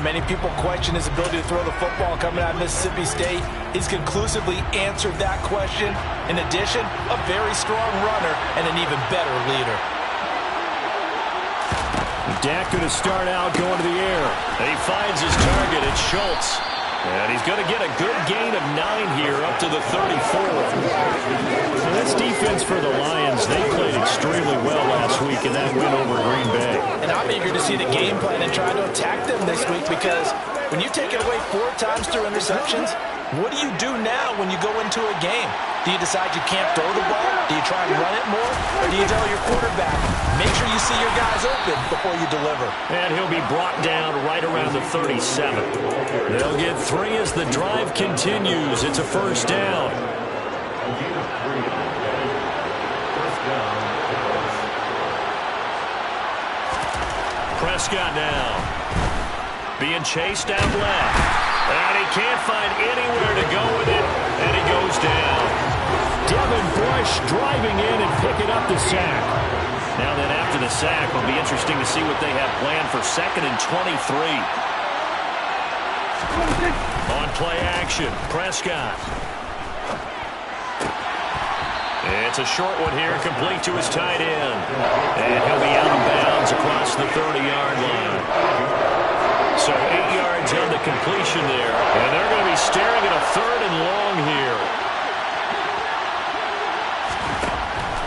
Many people question his ability to throw the football coming out of Mississippi State. He's conclusively answered that question. In addition, a very strong runner and an even better leader. Dak going to start out going to the air. He finds his target. It's Schultz. And he's going to get a good gain of 9 here up to the 34. So this defense for the Lions, they played extremely well last week in that win over Green Bay. And I'm eager to see the game plan and try to attack them this week, because when you take it away 4 times through interceptions, what do you do now when you go into a game? Do you decide you can't throw the ball? Do you try and run it more? Or do you tell your quarterback, make sure you see your guys open before you deliver? And he'll be brought down right around the 37. They'll get 3 as the drive continues. It's a first down. Prescott now. Being chased out left. And he can't find anywhere to go with it. And he goes down. Devin Bush driving in and picking up the sack. Now then, after the sack, it'll be interesting to see what they have planned for 2nd and 23. On play action, Prescott. It's a short one here, complete to his tight end. And he'll be out of bounds across the 30-yard line. So 8 yards on the completion there. And they're going to be staring at a 3rd and long here.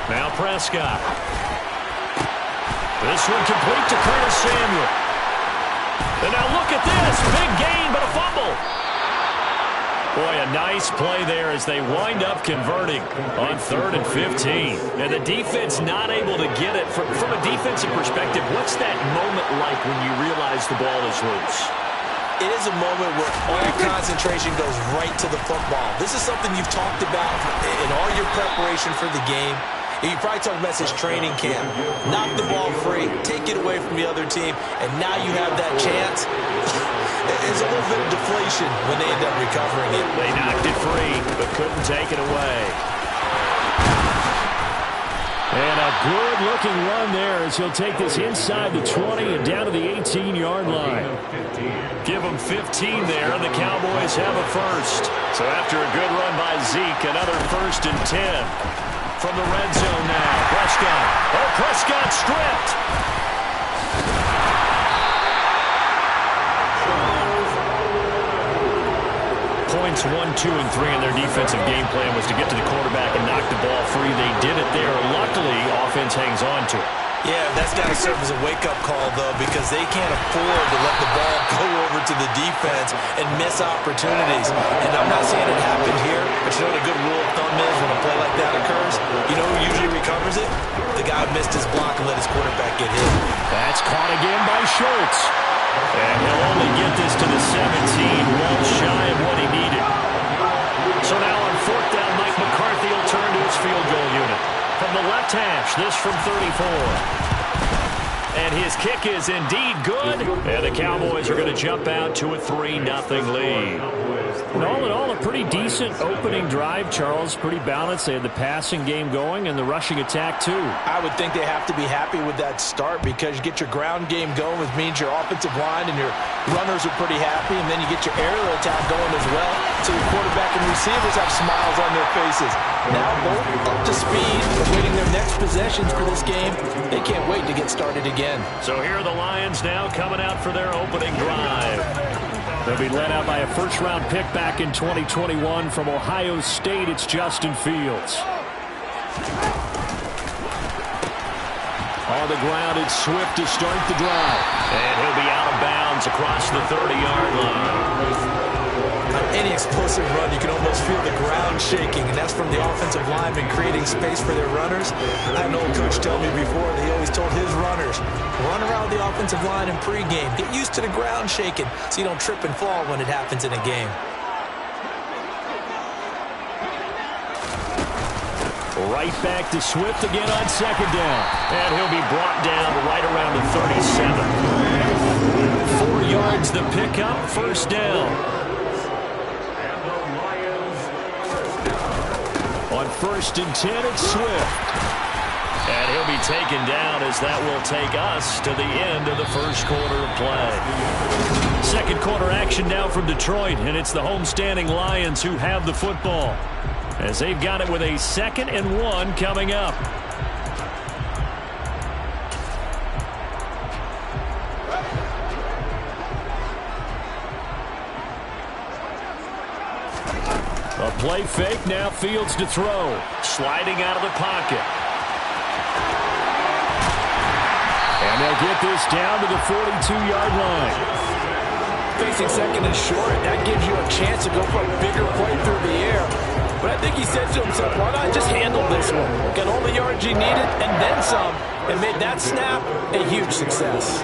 Now Prescott. This one complete to Curtis Samuel. And now look at this. Big gain, but a fumble. Boy, a nice play there as they wind up converting on 3rd and 15. And the defense not able to get it. From a defensive perspective, what's that moment like when you realize the ball is loose? It is a moment where all concentration goes right to the football. This is something you've talked about in all your preparation for the game. You probably talked about this training camp. Knock the ball free, take it away from the other team, and now you have that chance. It's a little bit of deflation when they end up recovering it. They knocked it free, but couldn't take it away. And a good-looking run there as he'll take this inside the 20 and down to the 18-yard line. Give them 15 there, and the Cowboys have a first. So after a good run by Zeke, another 1st and 10. From the red zone now, Prescott. Oh, Prescott stripped. Points 1, 2, and 3 in their defensive game plan was to get to the quarterback and knock the ball free. They did it there. Luckily, offense hangs on to it. Yeah, that's got to serve as a wake-up call, though, because they can't afford to let the ball go over to the defense and miss opportunities. And I'm not saying it happened here, but you know what a good rule of thumb is when a play like that occurs? You know who usually recovers it? The guy who missed his block and let his quarterback get hit. That's caught again by Schultz. And he'll only get this to the 17, well shy of what he needed. So now on 4th down, Mike McCarthy will turn to his field goal unit. From the left hash, this from 34. And his kick is indeed good. And the Cowboys are going to jump out to a 3-0 lead. And all in all, a pretty decent opening drive, Charles. Pretty balanced. They had the passing game going and the rushing attack, too. I would think they have to be happy with that start, because you get your ground game going, which means your offensive line and your runners are pretty happy, and then you get your aerial attack going as well, so your quarterback and receivers have smiles on their faces. Now both up to speed, awaiting their next possessions for this game. They can't wait to get started again. So here are the Lions now coming out for their opening drive. They'll be led out by a first-round pick back in 2021 from Ohio State. It's Justin Fields. On the ground, it's Swift to start the drive. And he'll be out of bounds across the 30-yard line. On any explosive run, you can almost feel the ground shaking, and that's from the offensive linemen creating space for their runners. I had an old coach tell me before that he always told his runners, run around the offensive line in pregame. Get used to the ground shaking so you don't trip and fall when it happens in a game. Right back to Swift again on 2nd down. And he'll be brought down right around the 37. 4 yards the pickup, 1st down. On 1st and 10, it's Swift. And he'll be taken down as that will take us to the end of the first quarter of play. Second quarter action now from Detroit, and it's the homestanding Lions who have the football, as they've got it with a 2nd and 1 coming up. A play fake, now Fields to throw. Sliding out of the pocket. And they'll get this down to the 42-yard line. Facing 2nd and short, that gives you a chance to go for a bigger play through the air. But I think he said to himself, why not just handle this one? Got all the yards you needed and then some, and made that snap a huge success.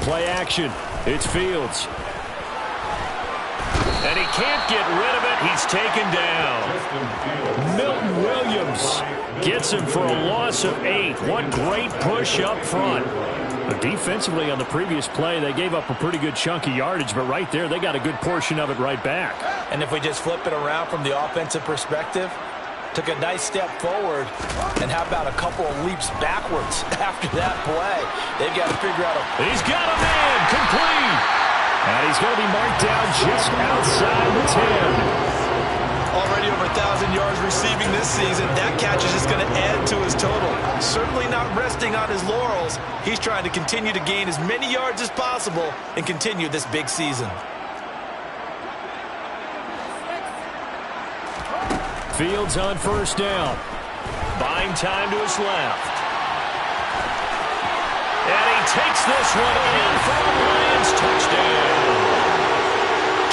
Play action. It's Fields. And he can't get rid of it. He's taken down. Milton Williams gets him for a loss of 8. What great push up front. But defensively on the previous play, they gave up a pretty good chunk of yardage, but right there, they got a good portion of it right back. And if we just flip it around from the offensive perspective, took a nice step forward, and how about a couple of leaps backwards after that play? They've got to figure out He's got a man, complete. And he's going to be marked down just outside the 10. Already over 1,000 yards receiving this season. That catch is just going to add to his total. Certainly not resting on his laurels. He's trying to continue to gain as many yards as possible and continue this big season. Fields on first down. Buying time to his left. And he takes this one in for a Lions touchdown.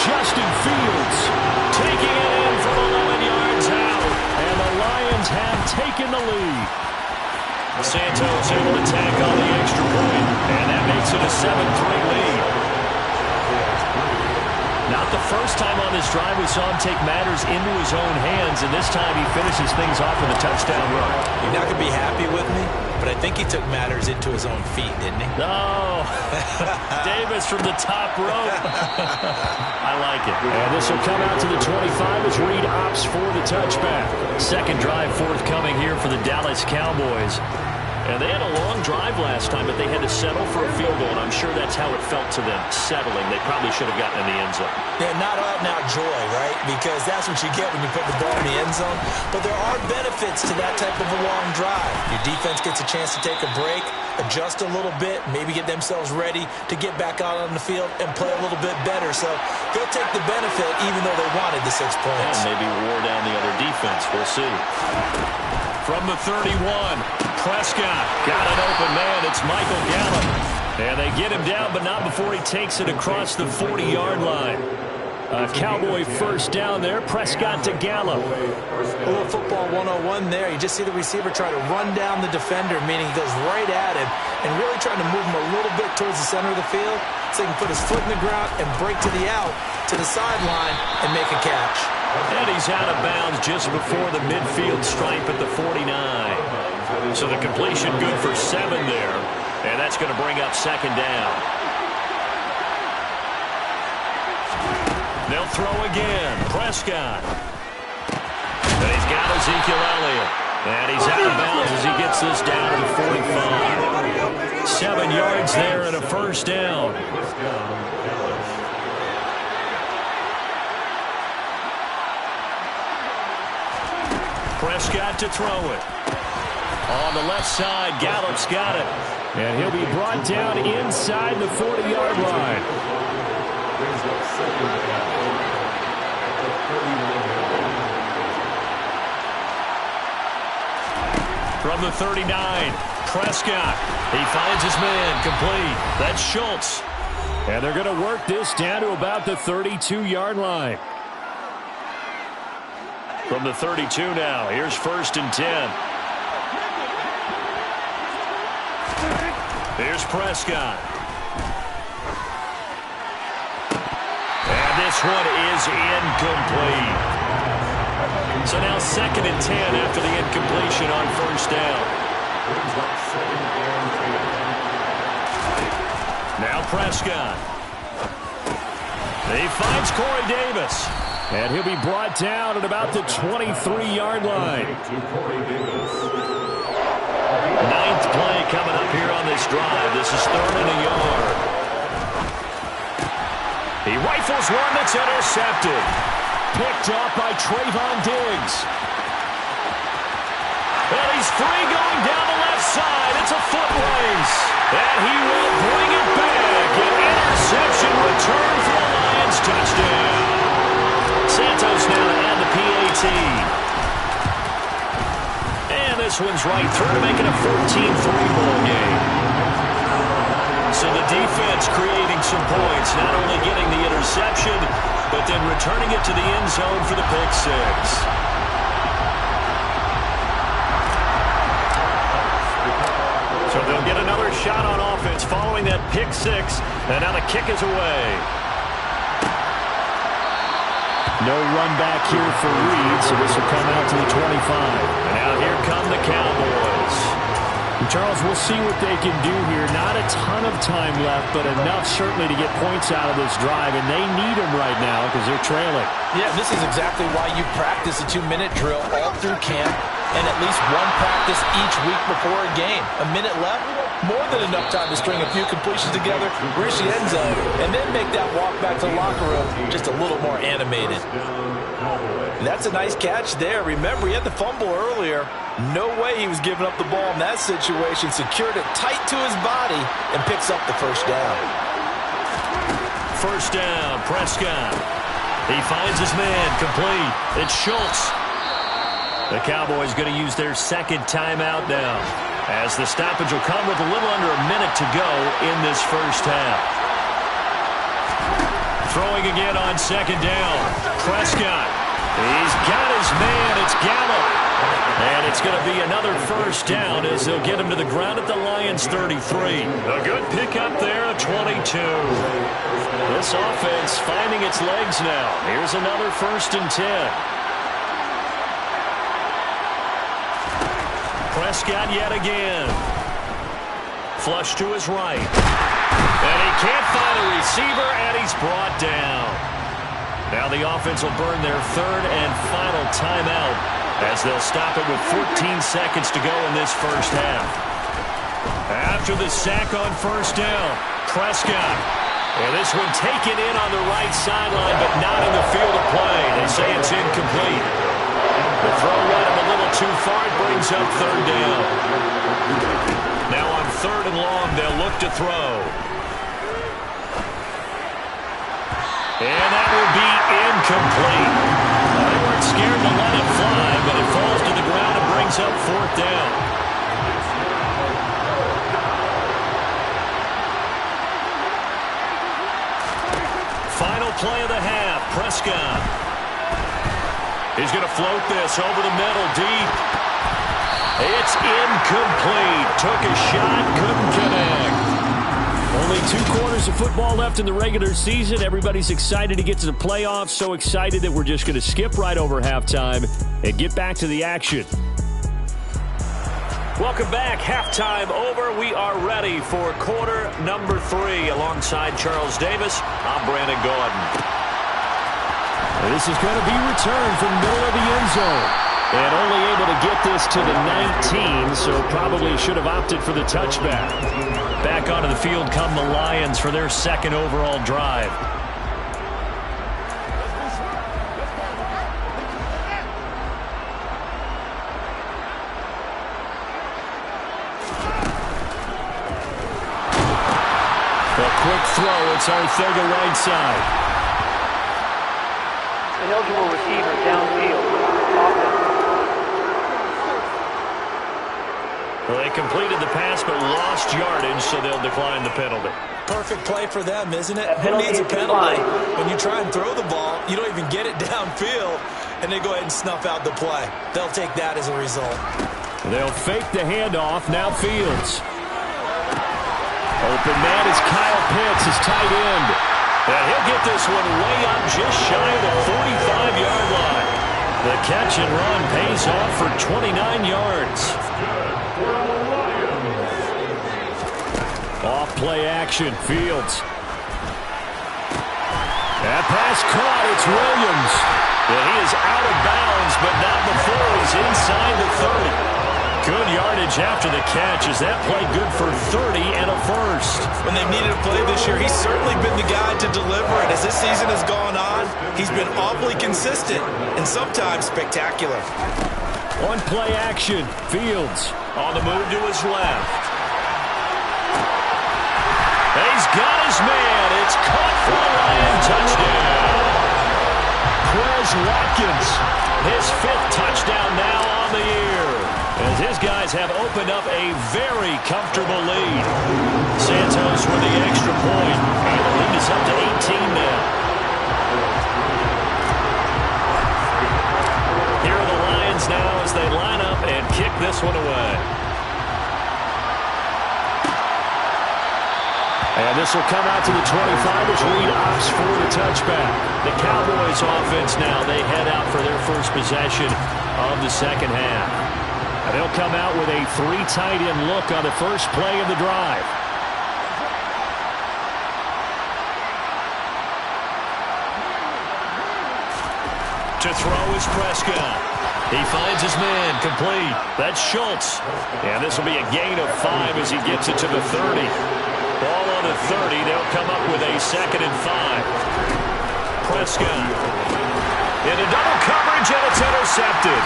Justin Fields taking it in from 11 yards out. And the Lions have taken the lead. Santos able to tack on the extra point. And that makes it a 7-3 lead. Not the first time on this drive we saw him take matters into his own hands, and this time he finishes things off with a touchdown run. You're not going to be happy with me, but I think he took matters into his own feet, didn't he? No. Davis from the top rope. I like it. And this will come out to the 25 as Reed opts for the touchback. Second drive forthcoming here for the Dallas Cowboys. And they had a long drive last time, but they had to settle for a field goal, and I'm sure that's how it felt to them, settling. They probably should have gotten in the end zone. Yeah, not out and out joy, right? Because that's what you get when you put the ball in the end zone. But there are benefits to that type of a long drive. Your defense gets a chance to take a break, adjust a little bit, maybe get themselves ready to get back out on the field and play a little bit better. So they'll take the benefit even though they wanted the 6 points. And maybe wore down the other defense. We'll see. From the 31, Prescott got an open man. It's Michael Gallup. And they get him down, but not before he takes it across the 40-yard line. A Cowboy first down there. Prescott to Gallup. A little football 101 there. You just see the receiver try to run down the defender, meaning he goes right at him and really trying to move him a little bit towards the center of the field so he can put his foot in the ground and break to the out, to the sideline, and make a catch. And he's out of bounds just before the midfield stripe at the 49. So the completion good for 7 there. And that's going to bring up second down. They'll throw again. Prescott. And he's got Ezekiel Elliott. And he's out of bounds as he gets this down to the 45. 7 yards there and a first down. Prescott to throw it. On the left side, Gallup's got it. And he'll be brought down inside the 40-yard line. From the 39, Prescott. He finds his man, complete. That's Schultz. And they're going to work this down to about the 32-yard line. From the 32 now, here's first and 10. Here's Prescott. And this one is incomplete. So now second and 10 after the incompletion on first down. Now Prescott. He finds Corey Davis. And he'll be brought down at about the 23-yard line. Ninth play coming up here on this drive. This is 3rd and a yard. He rifles one that's intercepted. Picked up by Trayvon Diggs. And he's free going down the left side. It's a foot race. And he will bring it back. An interception return for the Lions. Touchdown. Santos now to add the PAT. And this one's right through to make it a 14-3 ball game. So the defense creating some points, not only getting the interception, but then returning it to the end zone for the pick six. So they'll get another shot on offense following that pick six. And now the kick is away. No run back here for Reed, so this will come out to the 25. And now here come the Cowboys. And Charles, we'll see what they can do here. Not a ton of time left, but enough certainly to get points out of this drive, and they need them right now because they're trailing. Yeah, this is exactly why you practice a 2-minute drill all through camp and at least one practice each week before a game. A minute left, more than enough time to string a few completions together, reach the end zone, and then make that walk back to the locker room just a little more animated. That's a nice catch there. Remember, he had the fumble earlier. No way he was giving up the ball in that situation. Secured it tight to his body and picks up the first down. First down, Prescott. He finds his man, complete. It's Schultz. The Cowboys going to use their second timeout now, as the stoppage will come with a little under a minute to go in this first half. Throwing again on second down. Prescott. He's got his man. It's Gallup. And it's going to be another first down as they'll get him to the ground at the Lions' 33. A good pickup there, a 22. This offense finding its legs now. Here's another 1st and 10. Prescott yet again. Flush to his right. And he can't find a receiver, and he's brought down. Now the offense will burn their 3rd and final timeout as they'll stop it with 14 seconds to go in this first half. After the sack on first down, Prescott. And this one taken in on the right sideline, but not in the field of play. They say it's incomplete. The throw right up a little too far. It brings up 3rd down. Now on 3rd and long, they'll look to throw. And that will be incomplete. They weren't scared to let it fly, but it falls to the ground and brings up 4th down. Final play of the half, Prescott. He's going to float this over the middle, deep. It's incomplete. Took a shot, couldn't connect. Only 2 quarters of football left in the regular season. Everybody's excited to get to the playoffs. So excited that we're just going to skip right over halftime and get back to the action. Welcome back. Halftime over. We are ready for quarter number 3. Alongside Charles Davis, I'm Brandon Gordon. This is going to be returned from the middle of the end zone. And only able to get this to the 19, so probably should have opted for the touchback. Back onto the field come the Lions for their 2nd overall drive. A quick throw. It's Arthega right side. An eligible receiver downfield. Well, they completed the pass but lost yardage, so they'll decline the penalty. Perfect play for them, isn't it? Who needs a penalty? When you try and throw the ball, you don't even get it downfield, and they go ahead and snuff out the play. They'll take that as a result. They'll fake the handoff. Now Fields. Open man is Kyle Pitts, his tight end. And he'll get this one way up just shy of the 45-yard line. The catch and run pays off for 29 yards. Off play action, Fields. That pass caught. It's Williams. And he is out of bounds, but not before he's inside the 30. Good yardage after the catch. Is that play good for 30 and a first? When they've needed a play this year, he's certainly been the guy to deliver. And as this season has gone on, he's been awfully consistent and sometimes spectacular. On play action, Fields on the move to his left. He's got his man. It's caught for the Lion touchdown. Quez Watkins, his 5th touchdown now on the year, as his guys have opened up a very comfortable lead. Santos with the extra point, and the lead is up to 18 now. Here are the Lions now as they line up and kick this one away. And this will come out to the 25 as Reed opts for the touchback. The Cowboys offense now, they head out for their first possession of the second half. And they'll come out with a 3 tight end look on the first play of the drive. To throw is Prescott. He finds his man, complete. That's Schultz. And this will be a gain of 5 as he gets it to the 30. Ball on the 30. They'll come up with a 2nd and 5. Prescott into double coverage, and it's intercepted.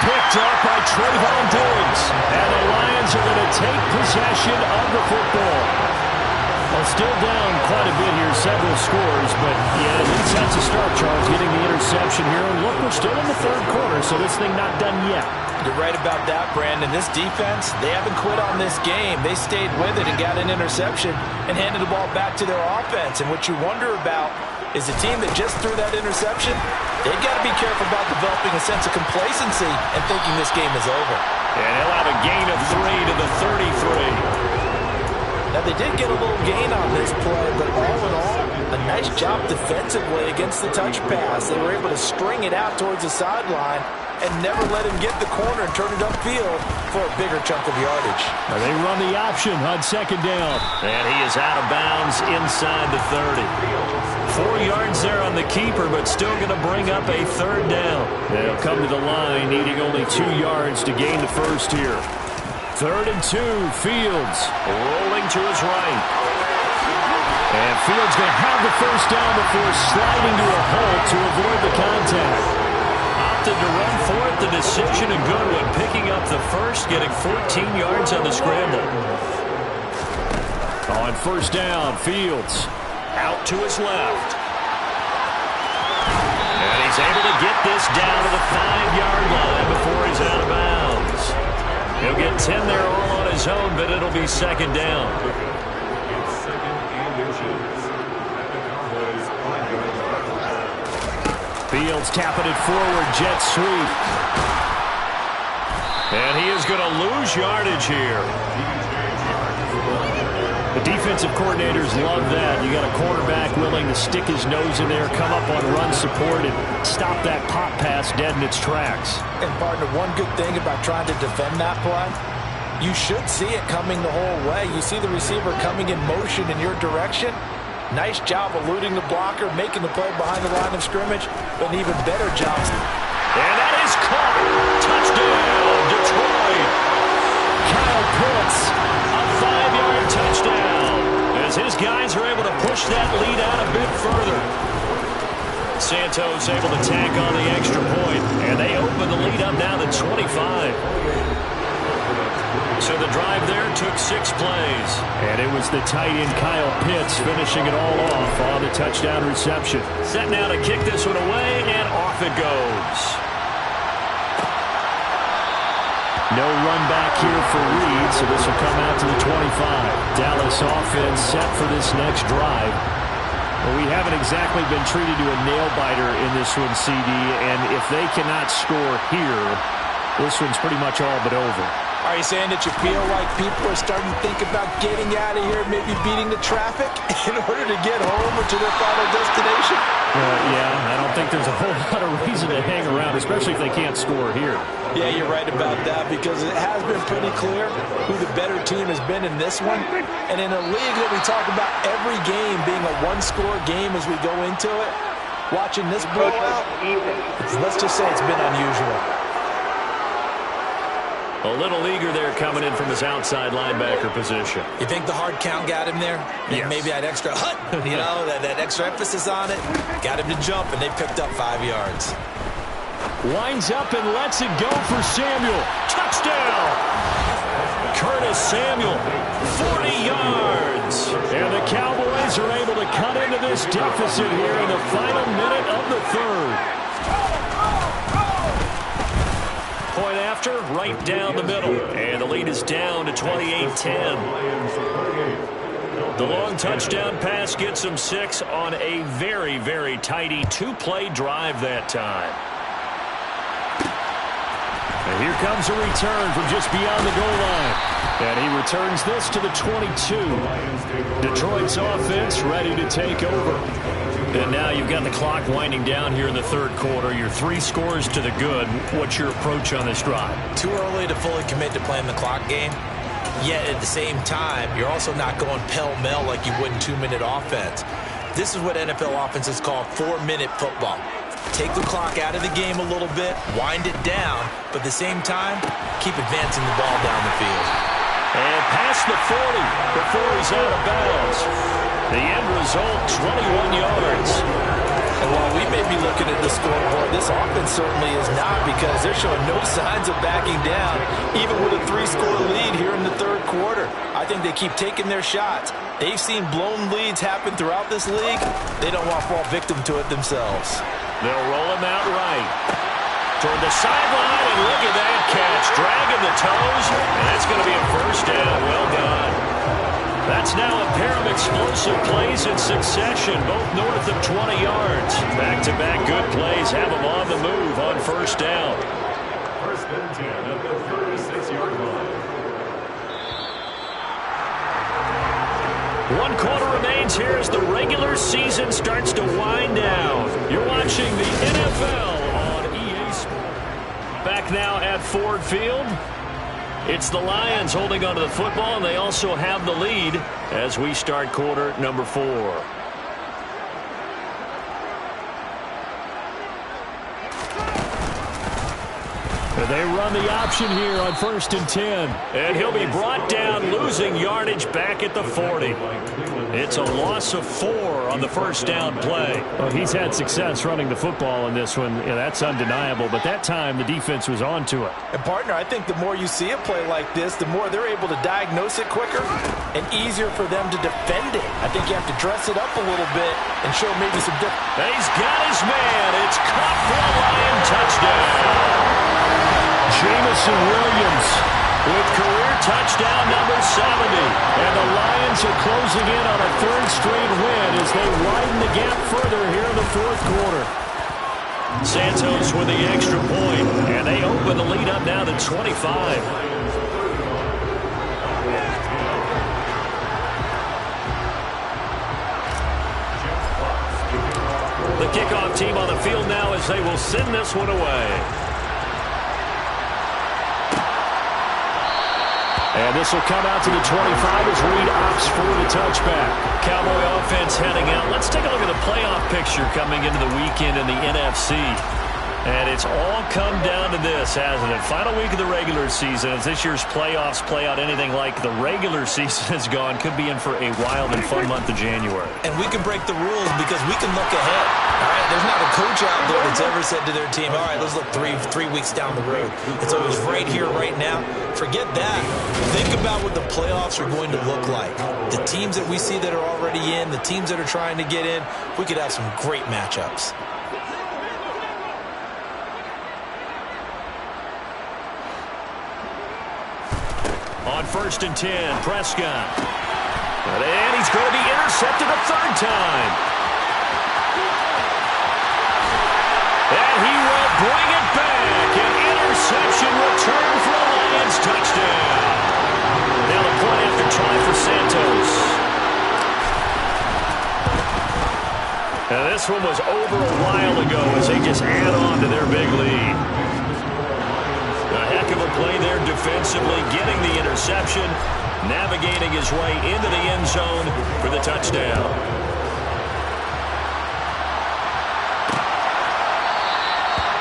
Picked up by Trayvon Diggs. And the Lions are going to take possession of the football. Well, still down quite a bit here, several scores, but yeah, at least that's a start, Charles, getting the interception here. And look, we're still in the 3rd quarter, so this thing not done yet. You're right about that, Brandon. This defense, they haven't quit on this game. They stayed with it and got an interception and handed the ball back to their offense. And what you wonder about is the team that just threw that interception, they've got to be careful about developing a sense of complacency and thinking this game is over. And he'll have a gain of 3 to the 33. Now, they did get a little gain on this play, but all in all, a nice job defensively against the touch pass. They were able to string it out towards the sideline and never let him get the corner and turn it upfield for a bigger chunk of yardage. Now they run the option on 2nd down. And he is out of bounds inside the 30. 4 yards there on the keeper, but still going to bring up a 3rd down. They'll come to the line, needing only 2 yards to gain the first here. 3rd and 2, Fields rolling to his right. And Fields going to have the first down before sliding to a hole to avoid the contact. Opted to run for it, the decision a good one, picking up the first, getting 14 yards on the scramble. On 1st down, Fields out to his left. And he's able to get this down to the 5-yard line before he's out of bounds. He'll get 10 there all on his own, but it'll be 2nd down. Fields tapping it forward, jet sweep. And he is going to lose yardage here. The defensive coordinators love that. You got a quarterback willing to stick his nose in there, come up on run support, and stop that pop pass dead in its tracks. And, partner, one good thing about trying to defend that play, you should see it coming the whole way. You see the receiver coming in motion in your direction. Nice job eluding the blocker, making the play behind the line of scrimmage, but an even better job. And that is caught. Touchdown, Detroit. Kyle Pitts, a 5-yard touchdown, as his guys are able to push that lead out a bit further. Santos able to tack on the extra point, and they open the lead up now to 25. So the drive there took 6 plays. And it was the tight end Kyle Pitts finishing it all off on the touchdown reception. Set now to kick this one away, and off it goes. No run back here for Reed, so this will come out to the 25. Dallas offense set for this next drive. Well, we haven't exactly been treated to a nail-biter in this one, CD, and if they cannot score here, this one's pretty much all but over. Are you saying that you feel like people are starting to think about getting out of here, maybe beating the traffic in order to get home or to their final destination? Yeah, I don't think there's a whole lot of reason to hang around, especially if they can't score here. Yeah, you're right about that because it has been pretty clear who the better team has been in this one. And in a league that we talk about every game being a one-score game as we go into it, watching this blowout, let's just say it's been unusual. A little eager there coming in from his outside linebacker position. You think the hard count got him there? Yes. Maybe that extra that extra emphasis on it got him to jump, and they picked up 5 yards. Winds up and lets it go for Samuel. Touchdown! Curtis Samuel, 40 yards. And the Cowboys are able to cut into this deficit here in the final minute of the third. Point after, right down the middle. And the lead is down to 28-10. The long touchdown pass gets them 6 on a very, very tidy two-play drive that time. And here comes a return from just beyond the goal line. And he returns this to the 22. Detroit's offense ready to take over. And now you've got the clock winding down here in the third quarter. You're 3 scores to the good. What's your approach on this drive? Too early to fully commit to playing the clock game. Yet at the same time, you're also not going pell-mell like you would in 2-minute offense. This is what NFL offenses call 4-minute football. Take the clock out of the game a little bit, wind it down, but at the same time, keep advancing the ball down the field. And past the 40 before he's out of bounds. The end result, 21 yards. And while we may be looking at the scoreboard, this offense certainly is not because they're showing no signs of backing down, even with a 3-score lead here in the third quarter. I think they keep taking their shots. They've seen blown leads happen throughout this league. They don't want to fall victim to it themselves. They'll roll him out right. Toward the sideline, and look at that catch. Dragging the toes, and that's going to be a first down. Well done. That's now a pair of explosive plays in succession, both north of 20 yards. Back-to-back good plays have them on the move on first down. First and 10 at the 36-yard line. 1 quarter remains here as the regular season starts to wind down. You're watching the NFL on EA Sports. Back now at Ford Field. It's the Lions holding onto the football, and they also have the lead as we start quarter number 4. And they run the option here on 1st and 10. And he'll be brought down, losing yardage back at the 40. It's a loss of 4 on the first down play. Well, he's had success running the football in this one. Yeah, that's undeniable. But that time, the defense was on to it. And, partner, I think the more you see a play like this, the more they're able to diagnose it quicker and easier for them to defend it. I think you have to dress it up a little bit and show maybe some different. He's got his man. It's caught for a Lion touchdown. Jamison Williams with career touchdown number 70. And the Lions are closing in on a 3rd straight win as they widen the gap further here in the 4th quarter. Santos with the extra point, and they open the lead up now to 25. The kickoff team on the field now as they will send this one away. And this will come out to the 25 as Reed opts for the touchback. Cowboy offense heading out. Let's take a look at the playoff picture coming into the weekend in the NFC. And it's all come down to this, hasn't it? Final week of the regular season. As this year's playoffs play out anything like the regular season has gone, could be in for a wild and fun month of January. And we can break the rules because we can look ahead. All right, there's not a coach out there that's ever said to their team, all right, let's look three weeks down the road. It's always right here, right now. Forget that. Think about what the playoffs are going to look like. The teams that we see that are already in, the teams that are trying to get in, we could have some great matchups. On 1st and 10, Prescott. And he's going to be intercepted a 3rd time. And he will bring it back. An interception return for a Lions touchdown. And this one was over a while ago as they just add on to their big lead. A heck of a play there defensively, getting the interception, navigating his way into the end zone for the touchdown.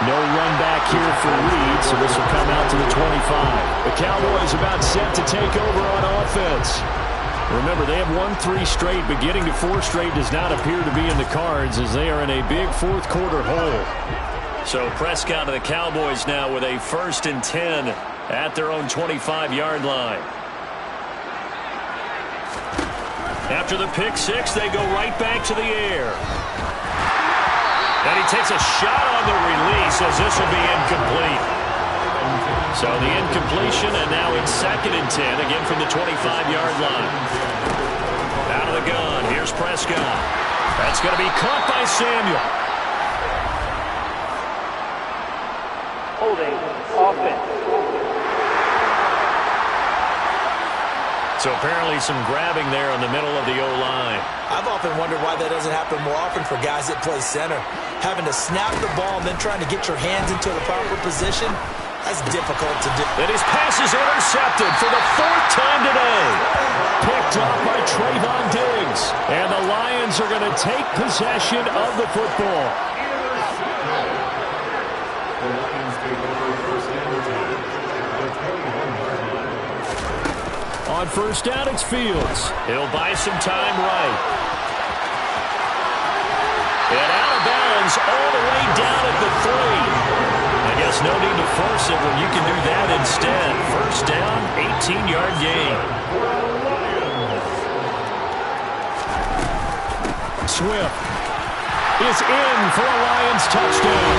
No run back here for Reed, so this will come out to the 25. The Cowboys about set to take over on offense. Remember, they have won 3 straight, but getting to 4 straight does not appear to be in the cards as they are in a big fourth quarter hole. So Prescott and the Cowboys now with a 1st and 10 at their own 25-yard line. After the pick 6, they go right back to the air. And he takes a shot on the release as this will be incomplete. So the incompletion, and now it's 2nd and 10, again from the 25-yard line. Out of the gun, here's Prescott. That's going to be caught by Samuel. Holding offense. So apparently some grabbing there in the middle of the O-line. I've often wondered why that doesn't happen more often for guys that play center. Having to snap the ball and then trying to get your hands into the proper position, that's difficult to do. And his pass is intercepted for the 4th time today. Picked off by Trayvon Diggs. And the Lions are going to take possession of the football. On 1st down, it's Fields. He'll buy some time right. And out of bounds all the way down at the 3. I guess no need to force it when you can do that instead. 1st down, 18-yard gain. Swift is in for a Lions touchdown.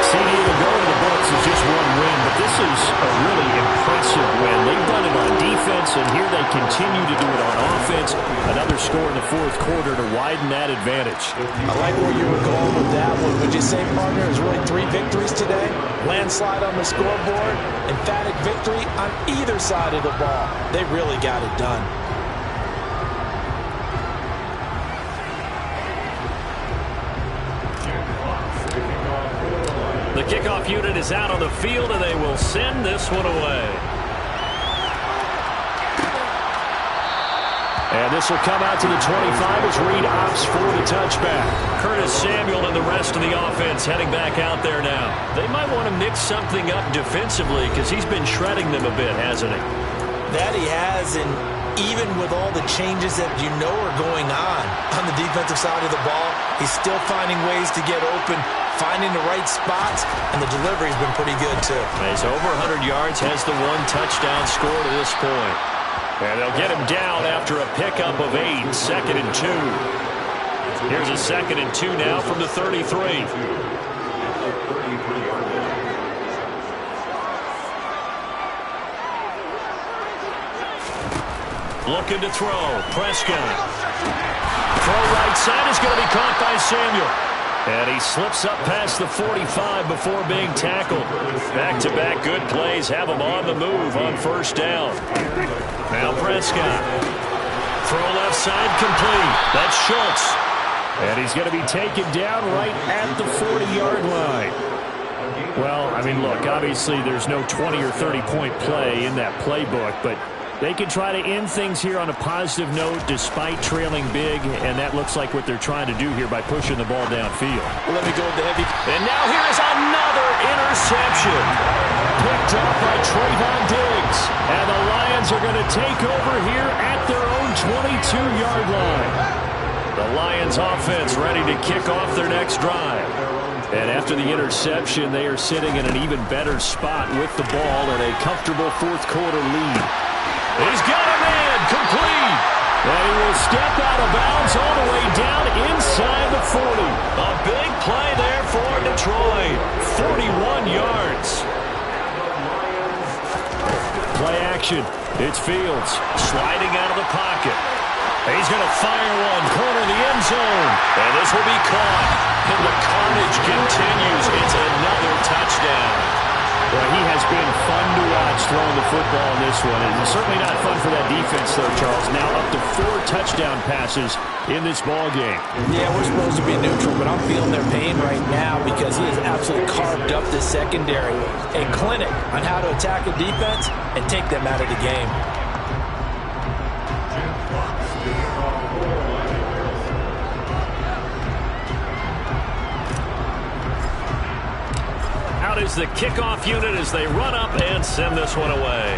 CD will go to the books as just one win, but this is a really impressive win. They've done it on defense, and here they continue to do it on offense. Another score in the 4th quarter to widen that advantage. I like where you were going with that one. Would you say, partner, it was really 3 victories today? Landslide on the scoreboard, emphatic victory on either side of the ball. They really got it done. The kickoff unit is out on the field, and they will send this one away. And this will come out to the 25 as Reed opts for the touchback. Curtis Samuel and the rest of the offense heading back out there now. They might want to mix something up defensively because he's been shredding them a bit, hasn't he? That he has, and even with all the changes that you know are going on the defensive side of the ball, he's still finding ways to get open, finding the right spots, and the delivery's been pretty good too. He's over 100 yards, has the 1 touchdown score to this point. And they'll get him down after a pickup of 8, 2nd and 2. Here's a 2nd and 2 now from the 33. Looking to throw. Prescott. Throw right side is going to be caught by Samuel. And he slips up past the 45 before being tackled. Back-to-back good plays have him on the move on 1st down. Now Prescott. Throw left side complete. That's Schultz. And he's going to be taken down right at the 40-yard line. Well, I mean, look, obviously there's no 20 or 30-point play in that playbook, but they can try to end things here on a positive note despite trailing big, and that looks like what they're trying to do here by pushing the ball downfield. Let me go with the heavy. And now here is another interception. Picked off by Trayvon Diggs. And the Lions are going to take over here at their own 22-yard line. The Lions offense ready to kick off their next drive. And after the interception, they are sitting in an even better spot with the ball and a comfortable 4th quarter lead. He's got a man, complete. And he will step out of bounds all the way down inside the 40. A big play there for Detroit. 41 yards. Play action. It's Fields. Sliding out of the pocket. He's going to fire one, corner the end zone. And this will be caught. And the carnage continues. It's another touchdown. Well, he has been fun to watch throwing the football in this one. It's certainly not fun for that defense, though, Charles. Now up to 4 touchdown passes in this ball game. Yeah, we're supposed to be neutral, but I'm feeling their pain right now because he has absolutely carved up this secondary. A clinic on how to attack a defense and take them out of the game. Out is the kickoff unit as they run up and send this one away.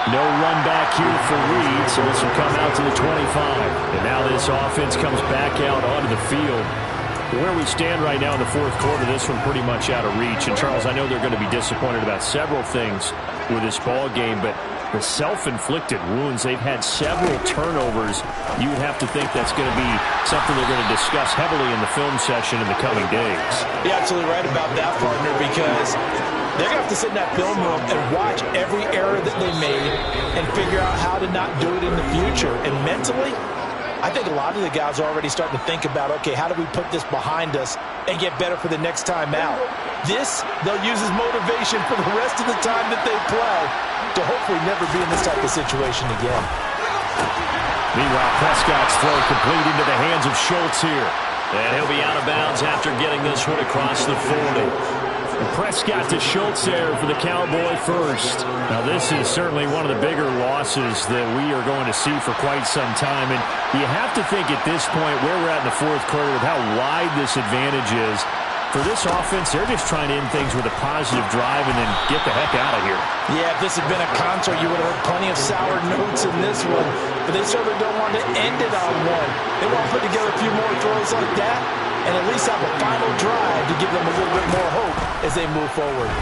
No run back here for Reed, so this will come out to the 25. And now this offense comes back out onto the field. Where we stand right now in the fourth quarter, this one pretty much out of reach. And, Charles, I know they're going to be disappointed about several things with this ball game, but the self-inflicted wounds, they've had several turnovers. You would have to think that's going to be something they're going to discuss heavily in the film session in the coming days. You're absolutely right about that, partner, because they're going to have to sit in that film room and watch every error that they made and figure out how to not do it in the future. And mentally, I think a lot of the guys are already starting to think about, okay, how do we put this behind us and get better for the next time out? This, they'll use as motivation for the rest of the time that they play to hopefully never be in this type of situation again. Meanwhile, Prescott's throw complete into the hands of Schultz here. And he'll be out of bounds after getting this one across the 40. And Prescott to Schultz there for the Cowboy first. Now, this is certainly one of the bigger losses that we are going to see for quite some time. And you have to think at this point where we're at in the fourth quarter with how wide this advantage is. For this offense, they're just trying to end things with a positive drive and then get the heck out of here. Yeah, if this had been a concert, you would have heard plenty of sour notes in this one. But they certainly don't want to end it on one. They want to put together a few more throws like that and at least have a final drive to give them a little bit more hope as they move forward.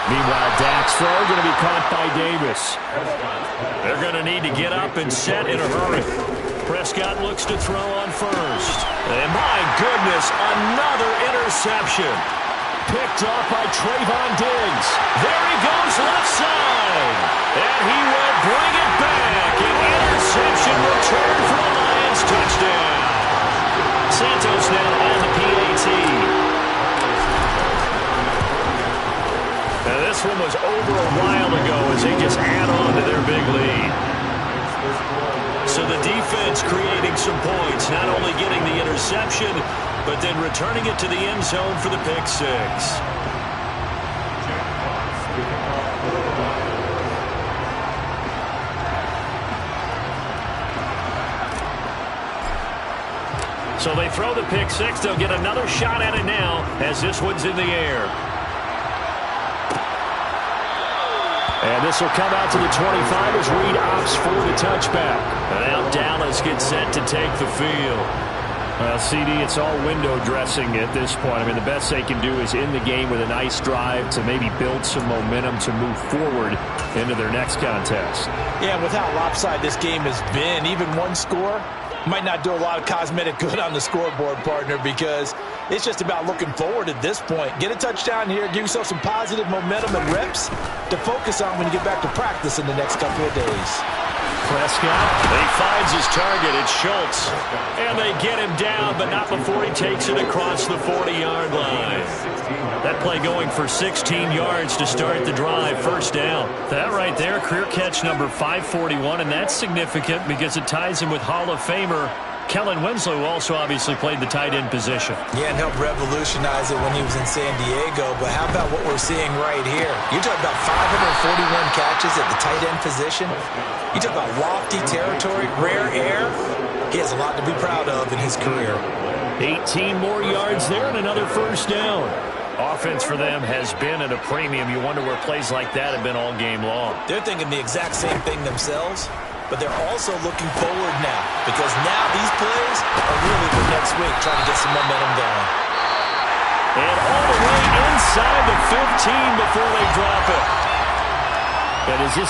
Meanwhile, Dak's throw going to be caught by Davis. They're going to need to get up and set in a hurry. Prescott looks to throw on first. And my goodness, another interception. Picked off by Trayvon Diggs. There he goes left side. And he will bring it back. An interception return for the Lions. Touchdown. Santos now on the PAT. Now this one was over a while ago as they just add on to their big lead. So the defense creating some points, not only getting the interception, but then returning it to the end zone for the pick six. So they throw the pick six. They'll get another shot at it now as this one's in the air. And this will come out to the 25 as Reed opts for the touchback. And now Dallas gets set to take the field. Well, CD, it's all window dressing at this point. I mean, the best they can do is end the game with a nice drive to maybe build some momentum to move forward into their next contest. Yeah, with how lopsided this game has been, even one score might not do a lot of cosmetic good on the scoreboard, partner, because it's just about looking forward at this point. Get a touchdown here, give yourself some positive momentum and reps to focus on when you get back to practice in the next couple of days. Prescott, he finds his target. It's Schultz. And they get him down, but not before he takes it across the 40-yard line. That play going for 16 yards to start the drive. First down. That right there, career catch number 541, and that's significant because it ties him with Hall of Famer Kellen Winslow, who also obviously played the tight end position. Yeah, and helped revolutionize it when he was in San Diego. But how about what we're seeing right here? You're talking about 541 catches at the tight end position. You talk about lofty territory, rare air. He has a lot to be proud of in his career. 18 more yards there and another first down. Offense for them has been at a premium. You wonder where plays like that have been all game long. They're thinking the exact same thing themselves, but they're also looking forward now because now these plays are really for next week, trying to get some momentum going. And all the way inside the 15 before they drop it. And is this